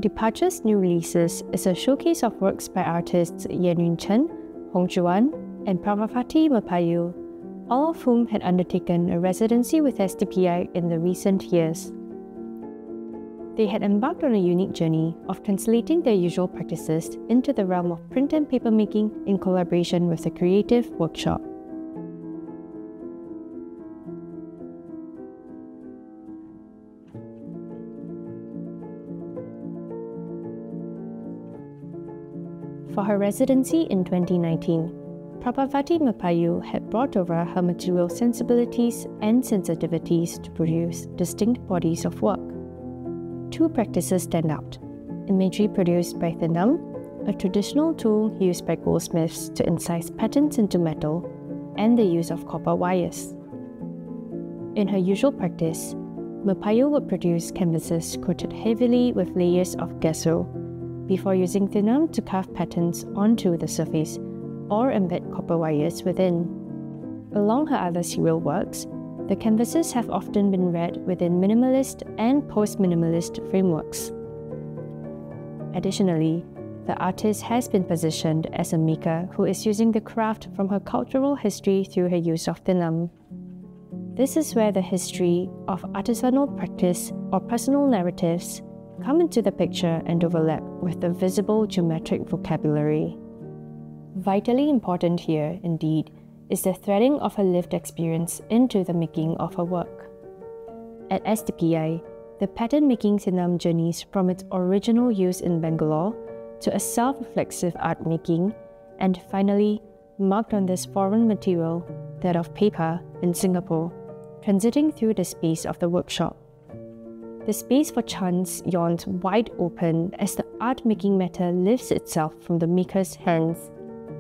Departure's new releases is a showcase of works by artists Yanyun Chen, Hong Chuan, and Prabhavathi Meppayil, all of whom had undertaken a residency with STPI in the recent years. They had embarked on a unique journey of translating their usual practices into the realm of print and paper making in collaboration with the Creative Workshop. For her residency in 2019, Prabhavathi Meppayil had brought over her material sensibilities and sensitivities to produce distinct bodies of work. Two practices stand out: imagery produced by thinum, a traditional tool used by goldsmiths to incise patterns into metal, and the use of copper wires. In her usual practice, Meppayil would produce canvases coated heavily with layers of gesso, before using thinum to carve patterns onto the surface or embed copper wires within. Along her other serial works, the canvases have often been read within minimalist and post-minimalist frameworks. Additionally, the artist has been positioned as a maker who is using the craft from her cultural history through her use of thinum. This is where the history of artisanal practice or personal narratives come into the picture and overlap with the visible geometric vocabulary. Vitally important here, indeed, is the threading of her lived experience into the making of her work. At STPI, the pattern-making thinum journeys from its original use in Bangalore to a self-reflexive art making, and finally marked on this foreign material, that of paper, in Singapore, transiting through the space of the workshop. The space for chance yawns wide open as the art-making matter lifts itself from the maker's hands.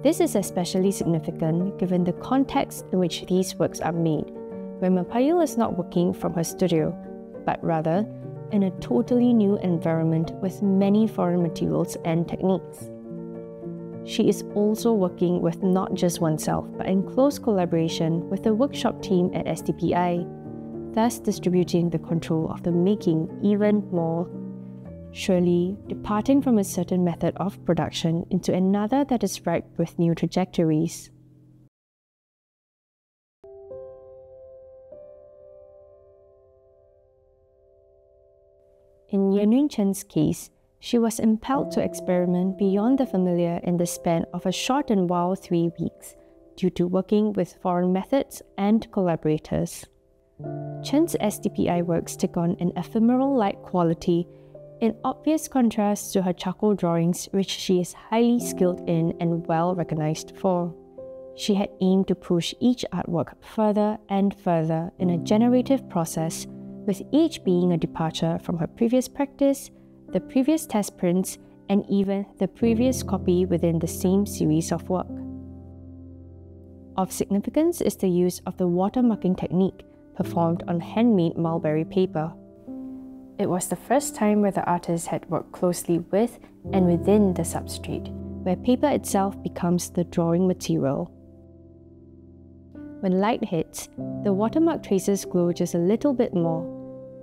This is especially significant given the context in which these works are made, where Meppayil is not working from her studio, but rather in a totally new environment with many foreign materials and techniques. She is also working with not just oneself, but in close collaboration with the workshop team at STPI, thus distributing the control of the making even more, surely departing from a certain method of production into another that is ripe with new trajectories. In Yanyun Chen's case, she was impelled to experiment beyond the familiar in the span of a short and wild 3 weeks, due to working with foreign methods and collaborators. Chen's STPI works take on an ephemeral-like quality in obvious contrast to her charcoal drawings, which she is highly skilled in and well recognized for. She had aimed to push each artwork further and further in a generative process, with each being a departure from her previous practice, the previous test prints, and even the previous copy within the same series of work. Of significance is the use of the watermarking technique performed on handmade mulberry paper. It was the first time where the artist had worked closely with and within the substrate, where paper itself becomes the drawing material. When light hits, the watermark traces glow just a little bit more,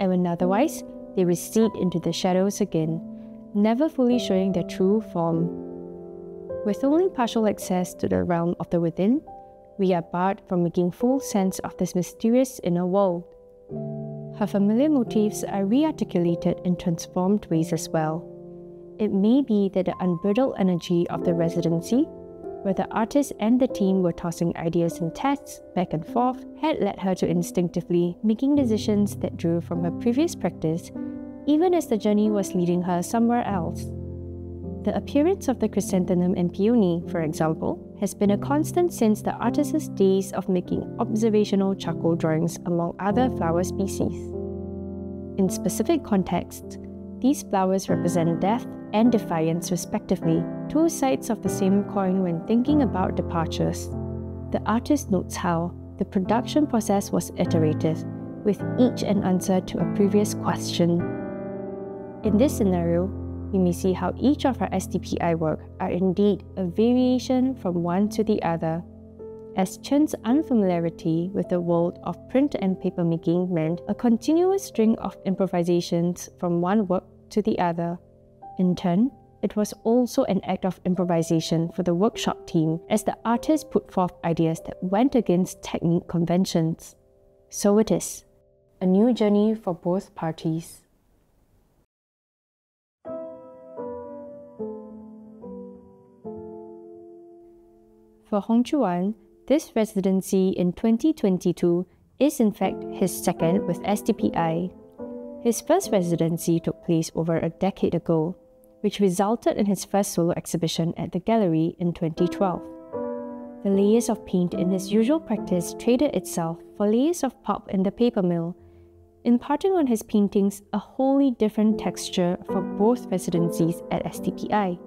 and when otherwise, they recede into the shadows again, never fully showing their true form. With only partial access to the realm of the within, we are barred from making full sense of this mysterious inner world. Her familiar motifs are re-articulated in transformed ways as well. It may be that the unbridled energy of the residency, where the artist and the team were tossing ideas and tests back and forth, had led her to instinctively making decisions that drew from her previous practice, even as the journey was leading her somewhere else. The appearance of the chrysanthemum and peony, for example, has been a constant since the artist's days of making observational charcoal drawings among other flower species. In specific contexts, these flowers represent death and defiance respectively, two sides of the same coin when thinking about departures. The artist notes how the production process was iterative, with each an answer to a previous question. In this scenario, we may see how each of her STPI work are indeed a variation from one to the other, as Chen's unfamiliarity with the world of print and paper making meant a continuous string of improvisations from one work to the other. In turn, it was also an act of improvisation for the workshop team as the artist put forth ideas that went against technique conventions. So it is, a new journey for both parties. For Hong Chuan, this residency in 2022 is in fact his second with STPI. His first residency took place over a decade ago, which resulted in his first solo exhibition at the gallery in 2012. The layers of paint in his usual practice traded itself for layers of pulp in the paper mill, imparting on his paintings a wholly different texture for both residencies at STPI.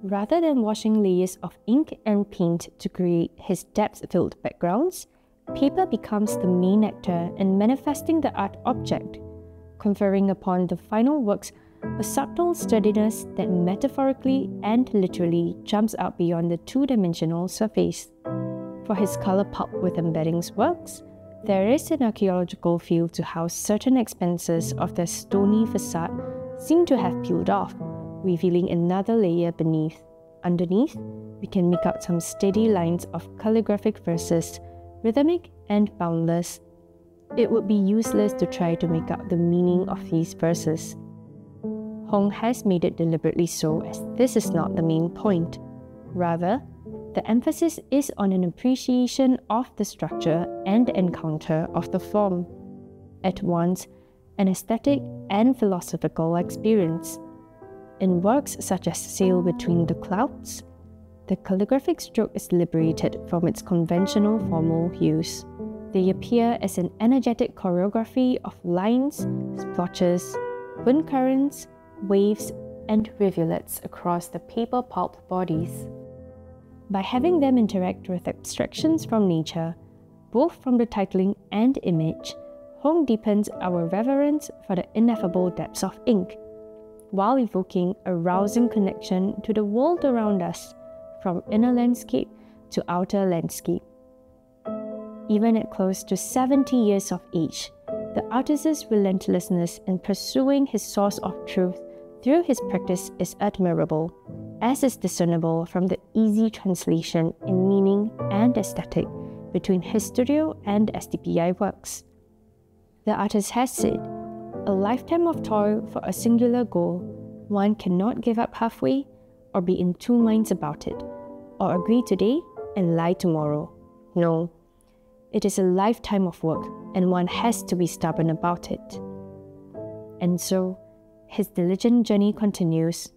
Rather than washing layers of ink and paint to create his depth-filled backgrounds, paper becomes the main actor in manifesting the art object, conferring upon the final works a subtle steadiness that metaphorically and literally jumps out beyond the two-dimensional surface. For his colour pulp with embeddings works, there is an archaeological feel to how certain expanses of the stony facade seem to have peeled off, revealing another layer beneath. Underneath, we can make out some steady lines of calligraphic verses, rhythmic and boundless. It would be useless to try to make out the meaning of these verses. Hong has made it deliberately so, as this is not the main point. Rather, the emphasis is on an appreciation of the structure and encounter of the form, at once an aesthetic and philosophical experience. In works such as Sail Between the Clouds, the calligraphic stroke is liberated from its conventional formal use. They appear as an energetic choreography of lines, splotches, wind currents, waves, and rivulets across the paper pulp bodies. By having them interact with abstractions from nature, both from the titling and image, Hong deepens our reverence for the ineffable depths of ink, while evoking a rousing connection to the world around us, from inner landscape to outer landscape. Even at close to 70 years of age, the artist's relentlessness in pursuing his source of truth through his practice is admirable, as is discernible from the easy translation in meaning and aesthetic between his studio and STPI works. The artist has said, "A lifetime of toil for a singular goal, one cannot give up halfway or be in two minds about it, or agree today and lie tomorrow. No, it is a lifetime of work and one has to be stubborn about it." And so, his diligent journey continues,